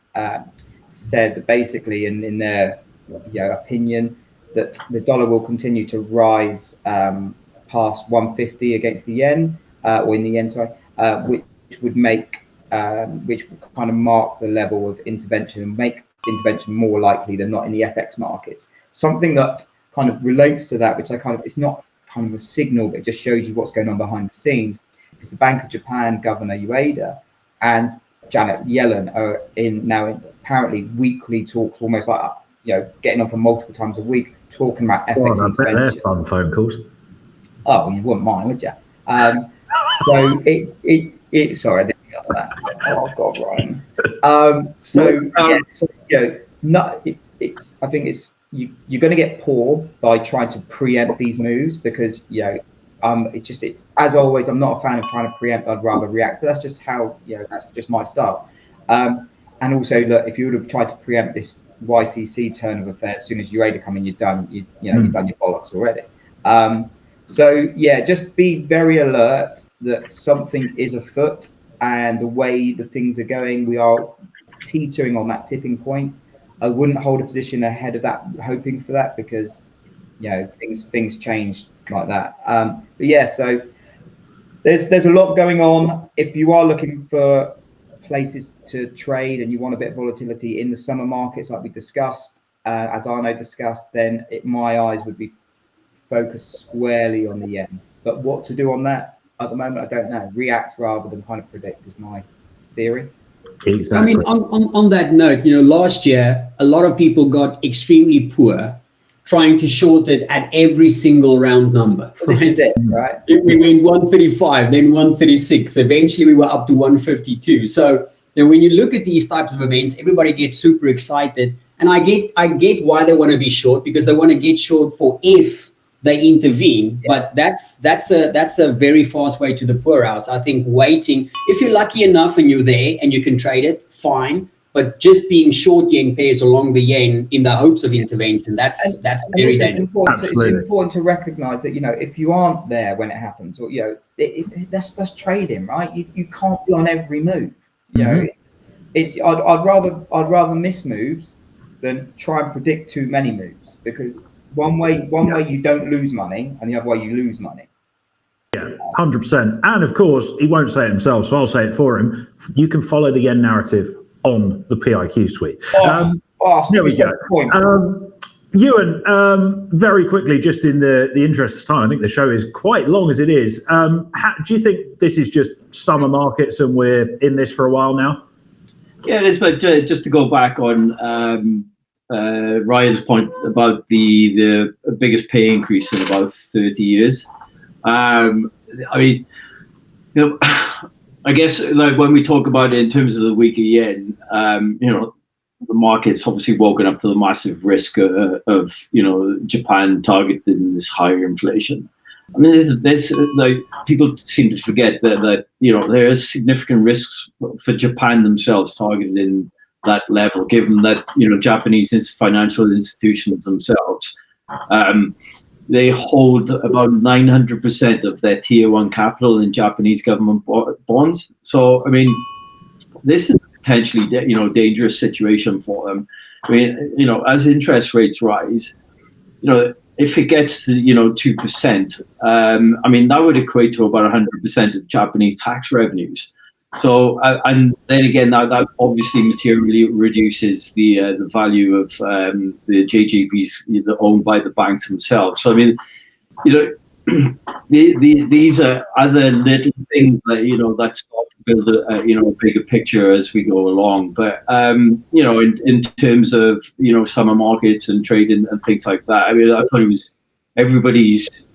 said that basically, in their opinion, that the dollar will continue to rise past 150 against the yen, or in the yen, sorry, which would kind of mark the level of intervention and make intervention more likely than not in the FX markets. Something that kind of relates to that, which it's not kind of a signal, but it just shows you what's going on behind the scenes, is the Bank of Japan Governor Ueda and Janet Yellen are now in apparently weekly talks, almost like getting on for multiple times a week, talking about FX intervention. They're fun phone calls. Oh, you wouldn't mind, would you? So it sorry, I didn't get that. Oh God, Ryan. I think it's you're going to get poor by trying to preempt these moves, because it's as always, I'm not a fan of trying to preempt. I'd rather react, but that's just how that's just my style. And also, look, if you would have tried to preempt this YCC turn of affairs, as soon as Ueda come in, you've done your bollocks already. So just be very alert that something is afoot, and the way the things are going, we are teetering on that tipping point. I wouldn't hold a position ahead of that, hoping for that, because things change like that. So there's a lot going on. If you are looking for places to trade and you want a bit of volatility in the summer markets, like we discussed, as Arno discussed, then my eyes would be focused squarely on the yen. But what to do on that, at the moment, I don't know. React rather than kind of predict is my theory. Exactly. I mean, on that note, last year, a lot of people got extremely poor trying to short it at every single round number. This is it, right? We went 135, then 136. Eventually, we were up to 152. So when you look at these types of events, everybody gets super excited. And I get why they want to be short, because they want to get short for if they intervene. Yeah. But that's a very fast way to the poorhouse. I think waiting, if you're lucky enough and you're there and you can trade it, fine. But just being short yen pairs along the yen in the hopes of intervention, that's very dangerous. It's important to recognize that, if you aren't there when it happens, or, that's trading, right? You can't be on every move. I'd rather miss moves than try and predict too many moves, because one way you don't lose money and the other way you lose money. Yeah, 100%. And of course, he won't say it himself, so I'll say it for him. You can follow the yen narrative on the PiQ Suite. There we go. Ewan, very quickly, just in the interest of time, I think the show is quite long as it is. Do you think this is just summer markets and we're in this for a while now? Yeah, it is. But just to go back on Ryan's point about the biggest pay increase in about 30 years. I mean, I guess like when we talk about it in terms of the weaker yen, the market's obviously woken up to the massive risk of Japan targeting this higher inflation. I mean, there's like people seem to forget that there is significant risks for Japan themselves targeting that level, given that Japanese financial institutions themselves. They hold about 900% of their tier 1 capital in Japanese government bonds. So, I mean, this is a potentially, dangerous situation for them. I mean, as interest rates rise, if it gets to, 2%, I mean, that would equate to about 100% of Japanese tax revenues. So, and then again, that obviously materially reduces the value of the JGBs owned by the banks themselves. So, I mean, these are other little things that that start to build a bigger picture as we go along. But in terms of summer markets and trading and things like that, I mean, I thought it was everybody's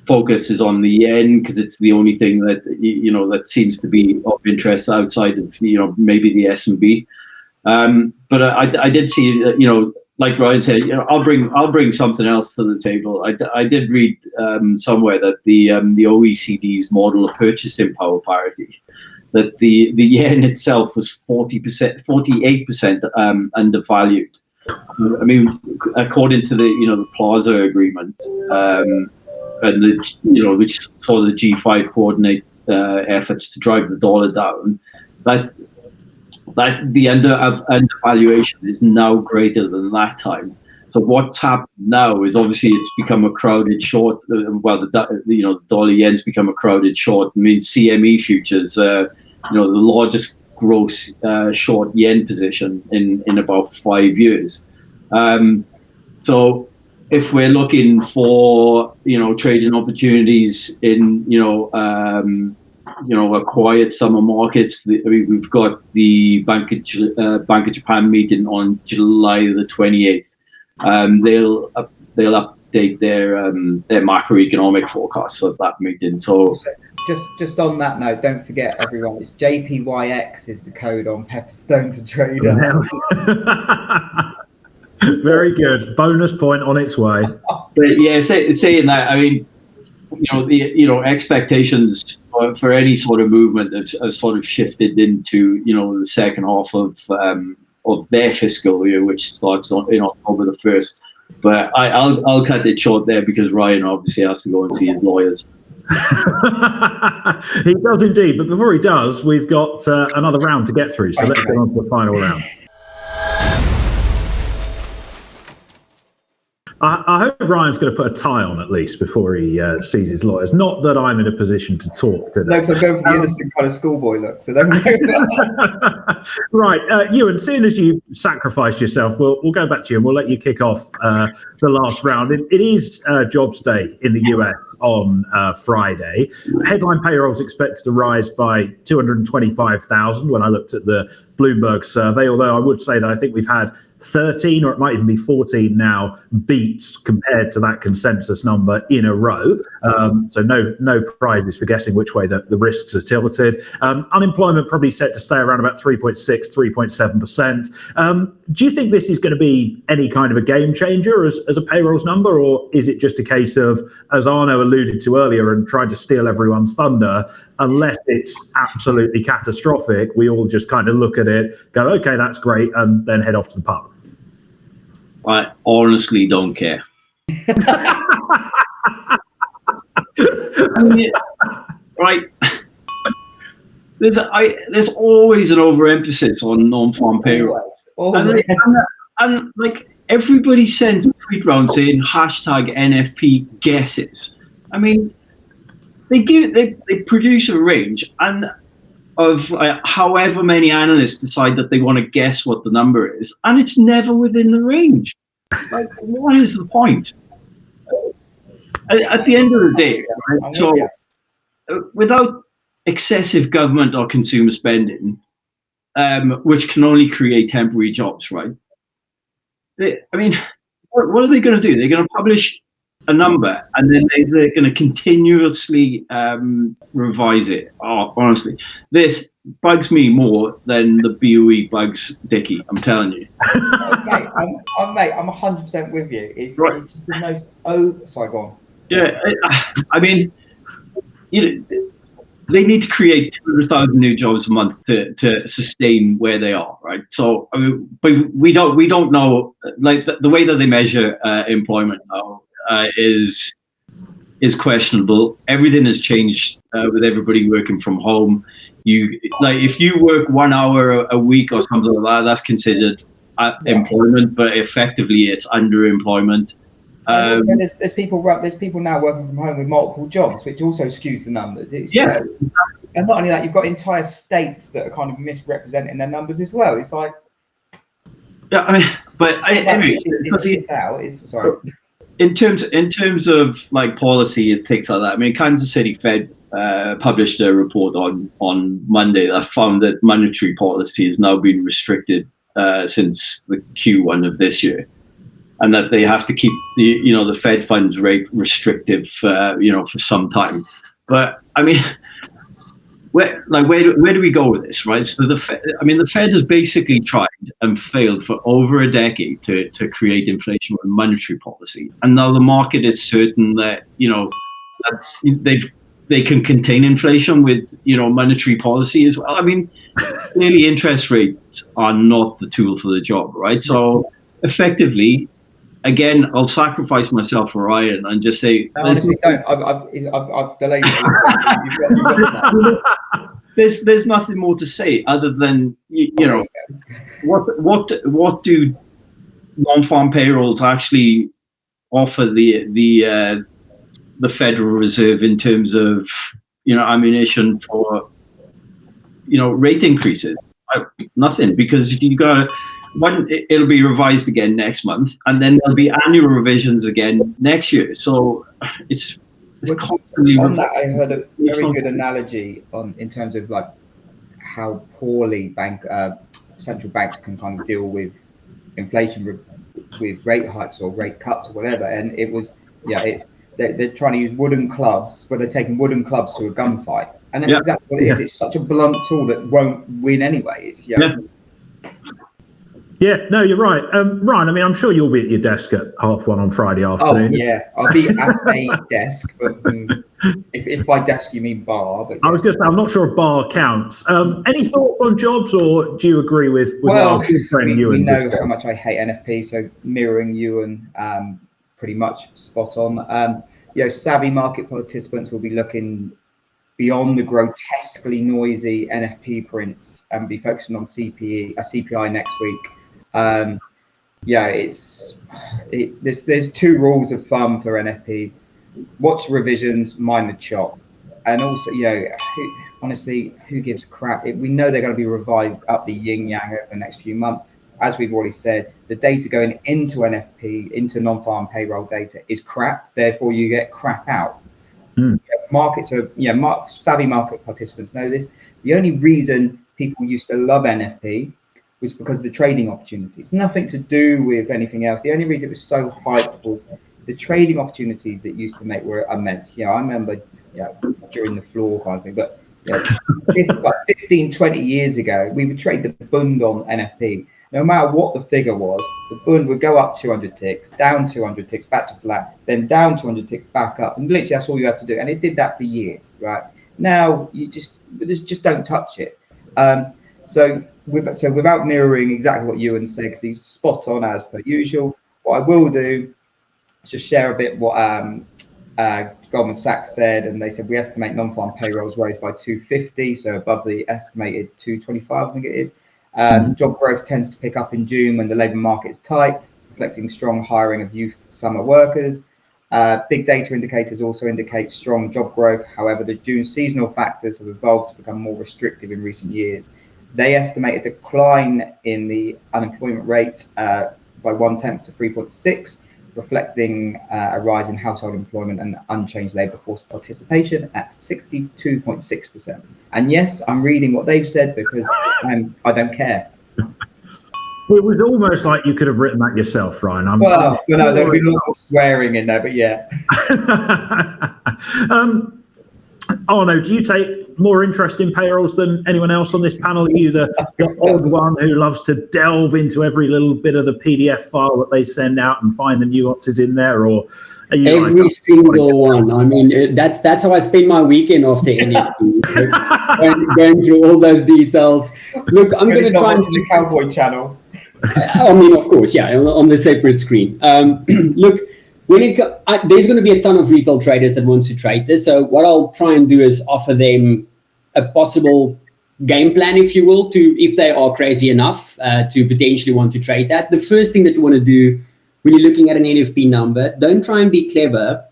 focus is on the yen because it's the only thing that that seems to be of interest outside of maybe the S&B. But I did see like Ryan said, I'll bring something else to the table. I did read somewhere that the OECD's model of purchasing power parity, that the yen itself was 48% undervalued. I mean, according to the Plaza agreement. And which saw the G5 coordinate efforts to drive the dollar down, that the undervaluation is now greater than that time. So what's happened now is obviously it's become a crowded short. Well, the dollar yen's become a crowded short. I mean, CME futures, the largest gross short yen position in about 5 years. So if we're looking for trading opportunities in a quiet summer markets, we've got the Bank of Japan meeting on July the 28th. They'll update their macroeconomic forecasts at that meeting. So just on that note, don't forget everyone, it's JPYX is the code on Pepperstone to trade on. Very good. Bonus point on its way. But yeah, saying that, I mean, the expectations for any sort of movement have sort of shifted into the second half of their fiscal year, which starts in October the 1st. But I'll cut it short there because Ryan obviously has to go and see his lawyers. He does indeed. But before he does, we've got another round to get through. So let's get on to the final round. I hope Ryan's going to put a tie on at least before he sees his lawyers. Not that I'm in a position to talk today. No, because I'm going for the innocent kind of schoolboy look. So don't Right, Ewan, seeing as you sacrificed yourself, we'll go back to you and we'll let you kick off the last round. It is Jobs Day in the US. on Friday. Headline payrolls expected to rise by 225,000 when I looked at the Bloomberg survey, although I would say that I think we've had 13, or it might even be 14 now, beats compared to that consensus number in a row. So no prizes for guessing which way the risks are tilted. Unemployment probably set to stay around about 3.6, 3.7%. Do you think this is going to be any kind of a game changer as a payrolls number, or is it just a case of, as Arno alluded to earlier and tried to steal everyone's thunder, unless it's absolutely catastrophic, we all just kind of look at it, go, okay, that's great, and then head off to the pub? I honestly don't care. I mean, right. There's always an overemphasis on non-farm payroll. And like everybody sends a tweet round saying hashtag NFP guesses. I mean, they produce a range and of however many analysts decide that they want to guess what the number is, and it's never within the range. Like, what is the point? At the end of the day, right? So without excessive government or consumer spending, which can only create temporary jobs, right? I mean, what are they going to do? They're going to publish a number and then they're going to continuously revise it. Oh, honestly, this bugs me more than the BOE bugs Dickie, I'm telling you. Mate, I'm 100% with you. It's just the most... Oh, sorry, go on. Yeah, I mean, you know, they need to create 200,000 new jobs a month to sustain where they are, right? So, I mean, but we don't know, like the way that they measure employment now is questionable. Everything has changed with everybody working from home. If you work 1 hour a week or something like that, that's considered employment, but effectively it's underemployment. So there's people now working from home with multiple jobs, which also skews the numbers. And not only that, you've got entire states that are kind of misrepresenting their numbers as well. It's like, yeah, I mean, but anyway, in terms of like policy and things like that, I mean, Kansas City Fed published a report on Monday that found that monetary policy has now been restricted since the Q1 of this year, and that they have to keep the Fed funds rate restrictive for some time. But I mean, where do we go with this, right? So the Fed has basically tried and failed for over a decade to create inflation with monetary policy, and now the market is certain that that they can contain inflation with monetary policy as well. I mean, clearly interest rates are not the tool for the job, right? So effectively, again, I'll sacrifice myself for Ryan and just say, no, honestly, don't. I've delayed you. There's nothing more to say other than what do non-farm payrolls actually offer the Federal Reserve in terms of ammunition for rate increases? Nothing, because you got it'll be revised again next month, and then there'll be annual revisions again next year. So it's constantly. On that, I heard a very good analogy in terms of like how poorly central banks can kind of deal with inflation with rate hikes or rate cuts or whatever, and it was they're trying to use wooden clubs, where they're taking wooden clubs to a gunfight, and that's exactly what it is. It's such a blunt tool that won't win anyway. Yeah, no, you're right. Ryan, I mean, I'm sure you'll be at your desk at 1:30 on Friday afternoon. Oh, yeah, I'll be at a desk, but if by desk you mean bar. But I was just, I'm not sure a bar counts. Any thoughts on jobs, or do you agree with our good friend Ioan? We know how much I hate NFP, so mirroring Ioan, pretty much spot on. Savvy market participants will be looking beyond the grotesquely noisy NFP prints and be focusing on CPI next week. There's two rules of thumb for NFP: watch revisions, mind the chop. And also, honestly, who gives a crap? We know they're going to be revised up the yin yang over the next few months. As we've already said, the data going into NFP, into non-farm payroll data, is crap. Therefore, you get crap out. Markets are, savvy market participants know this. The only reason people used to love NFP was because of the trading opportunities. Nothing to do with anything else. The only reason it was so hyped was the trading opportunities that used to make were immense. I remember, during the floor kind of thing, but like 15, 20 years ago, we would trade the Bund on NFP. No matter what the figure was, the Bund would go up 200 ticks, down 200 ticks, back to flat, then down 200 ticks, back up. And literally that's all you had to do. And it did that for years, right? Now you just don't touch it. So without mirroring exactly what Ioan said, because he's spot on as per usual, what I will do is just share a bit what Goldman Sachs said, and they said we estimate non-farm payrolls rose by 250, so above the estimated 225, I think it is. Job growth tends to pick up in June when the labour market is tight, reflecting strong hiring of youth summer workers. Big data indicators also indicate strong job growth. However, the June seasonal factors have evolved to become more restrictive in recent years. They estimate a decline in the unemployment rate by 0.1 to 3.6, reflecting a rise in household employment and unchanged labour force participation at 62.6%. And yes, I'm reading what they've said because I don't care. It was almost like you could have written that yourself, Ryan. There'll be a lot of swearing in there, but yeah. Arno, do you take more interest in payrolls than anyone else on this panel? Are you the odd one who loves to delve into every little bit of the PDF file that they send out and find the nuances in there, or are you every single one? I mean, that's how I spend my weekend after NFP, going through all those details. Look, I'm going to try and the Cowboy channel. I mean, of course, yeah, on the separate screen. Look. There's going to be a ton of retail traders that want to trade this. So what I'll try and do is offer them a possible game plan, if you will, if they are crazy enough to potentially want to trade that. The first thing that you want to do when you're looking at an NFP number, don't try and be clever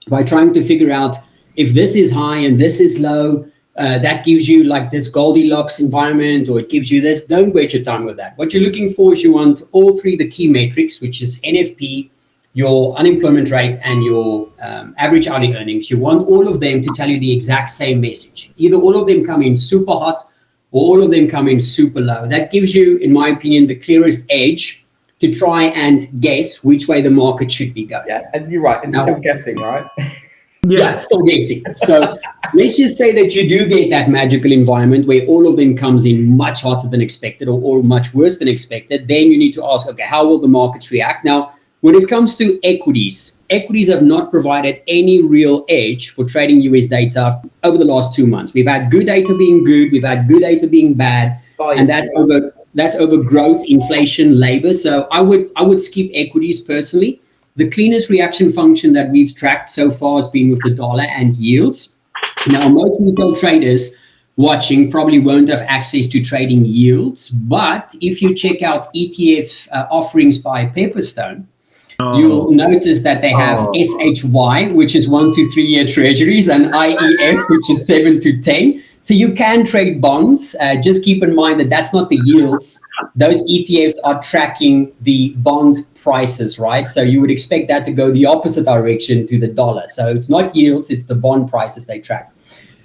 by trying to figure out if this is high and this is low. That gives you like this Goldilocks environment, or it gives you this. Don't waste your time with that. What you're looking for is you want all three the key metrics, which is NFP, your unemployment rate, and your average hourly earnings. You want all of them to tell you the exact same message. Either all of them come in super hot or all of them come in super low. That gives you, in my opinion, the clearest edge to try and guess which way the market should be going. Yeah, and you're right. And still guessing, right? Yeah, still guessing. So let's just say that you do get that magical environment where all of them comes in much hotter than expected or much worse than expected. Then you need to ask, okay, how will the markets react? Now, when it comes to equities have not provided any real edge for trading US data over the last 2 months. We've had good data being good, we've had good data being bad, and that's over growth, inflation, labor. So I would skip equities personally. The cleanest reaction function that we've tracked so far has been with the dollar and yields. Now, most retail traders watching probably won't have access to trading yields, but if you check out ETF offerings by Pepperstone, you'll notice that they have SHY, which is 1 to 3 year treasuries, and IEF, which is 7 to 10. So you can trade bonds. Just keep in mind that that's not the yields. Those ETFs are tracking the bond prices, right? So you would expect that to go the opposite direction to the dollar. So it's not yields, it's the bond prices they track.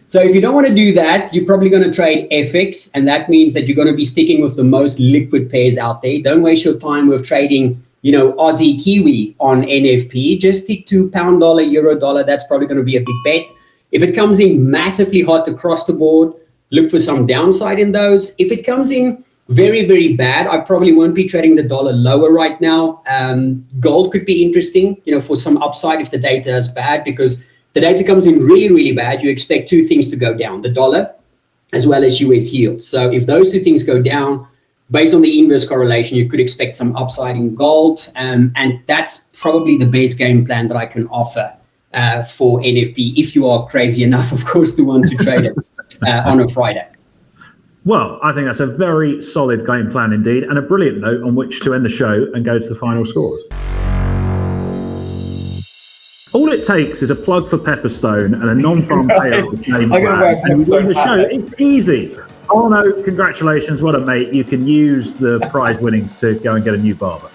So if you don't want to do that, you're probably going to trade FX, and that means that you're going to be sticking with the most liquid pairs out there. Don't waste your time with trading Aussie Kiwi on NFP. Just stick to pound dollar, euro dollar. That's probably going to be a big bet. If it comes in massively hot across the board, look for some downside in those. If it comes in very, very bad, I probably won't be trading the dollar lower right now. Gold could be interesting, for some upside if the data is bad, because the data comes in really, really bad. You expect two things to go down, the dollar as well as US yields. So if those two things go down, based on the inverse correlation, you could expect some upside in gold. And that's probably the base game plan that I can offer for NFP, if you are crazy enough, of course, to want to trade it on a Friday. Well, I think that's a very solid game plan indeed, and a brilliant note on which to end the show and go to the final scores. All it takes is a plug for Pepperstone and a non-farm payout game plan, and you win the show. It's easy. Oh no, congratulations, what a mate. You can use the prize winnings to go and get a new barber.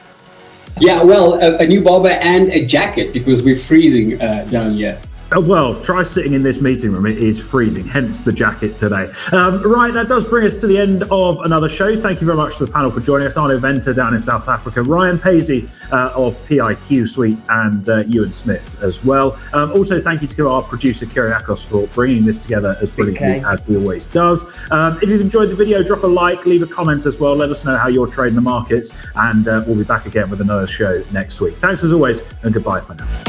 Yeah, well, a new barber and a jacket, because we're freezing down here. Well, try sitting in this meeting room. It is freezing, hence the jacket today. Right, that does bring us to the end of another show. Thank you very much to the panel for joining us. Arno Venter down in South Africa, Ryan Paisey of PiQ Suite, and Ioan Smith as well. Also, thank you to our producer, Kyriakos, for bringing this together as brilliantly as he always does. If you've enjoyed the video, drop a like, leave a comment as well. Let us know how you're trading the markets, and we'll be back again with another show next week. Thanks as always, and goodbye for now.